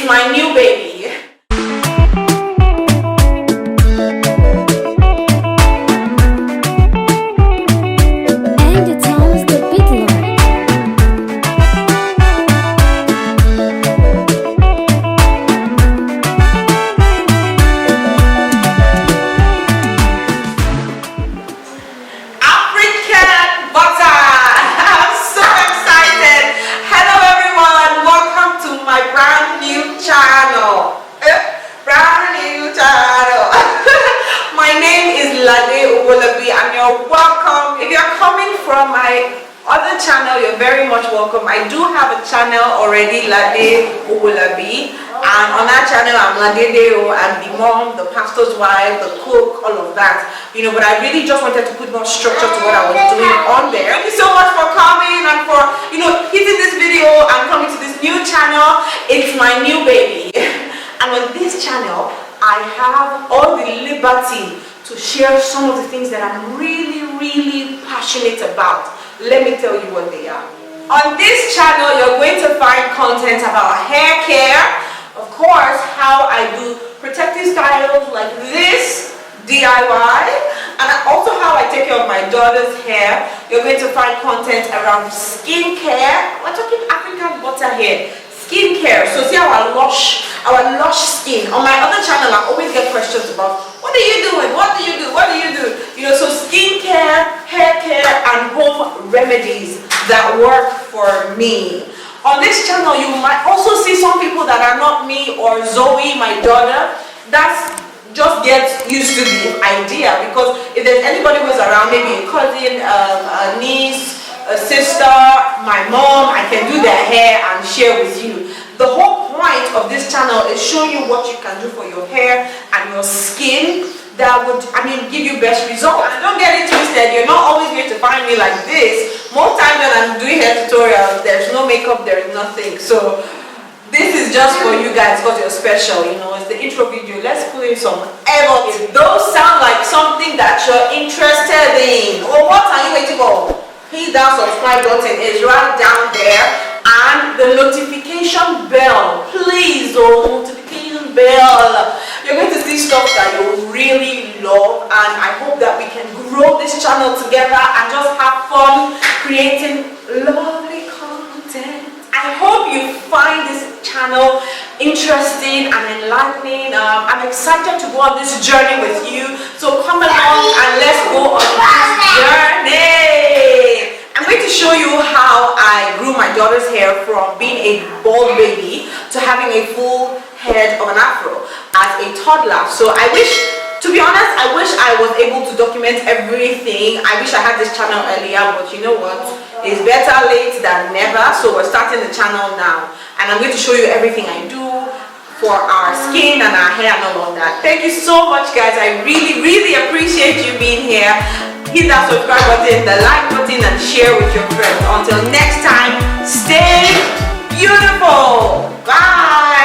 It's my new baby. And it sounds the big Lord. African butter. I'm so excited. Hello everyone. Welcome to my brand new channel. Brand new channel. My name is Lade Owolabi and you're welcome. If you're coming from my other channel, you're very much welcome. I do have a channel already, Lade Owolabi, and on that channel I'm Lade Deo. I'm the mom, the pastor's wife, the cook, all of that. You know, but I really just wanted to put more structure to what I was doing on there. Thank you so much for coming and for, you know, hitting this video and coming to this new channel. It's my new baby. And on this channel, I have all the liberty to share some of the things that I'm really passionate about. Let me tell you what they are. On this channel, you're going to find content about hair care, of course, how I do protective styles like this, DIY, and also how I take care of my daughter's hair. You're going to find content around skincare. We're talking African butter here. Skincare. So see our lush skin. On my other channel, I always get questions about what are you doing? What do you do? What do you do? You know, so skincare, hair care, and home remedies that work for me. On this channel, you might also see some people that are not me or Zoe, my daughter. That's just get used to the idea, because if there's anybody who's around, maybe a cousin, a niece, a sister, my mom, I can do their hair and share with you. The whole point of this channel is showing you what you can do for your hair and your skin that would, give you best results. And don't get it twisted, you're not always going to find me like this. Most times when I'm doing hair tutorials, there's no makeup, there's nothing. So this is just for you guys because you're special, you know, it's the intro video. Let's put in some effort. If those sound like something that you're interested in, well, what are you waiting for? Hit that subscribe button, is right down there, and the notification bell. Please, notification bell. You're going to see stuff that you really love, and I hope that we can grow this channel together and just have fun creating lovely content. I hope you find this channel interesting and enlightening. I'm excited to go on this journey with you. So come along and let's go on this journey. I'm going to show you how I grew my daughter's hair from being a bald baby to having a full head of an afro as a toddler. So I wish, to be honest, I wish I was able to document everything. I wish I had this channel earlier, but you know what? It's better late than never. So we're starting the channel now, and I'm going to show you everything I do for our skin and our hair and all of that. Thank you so much, guys. I really appreciate you being here. Hit that subscribe button, the like button, and share with your friends. Until next time, stay beautiful. Bye.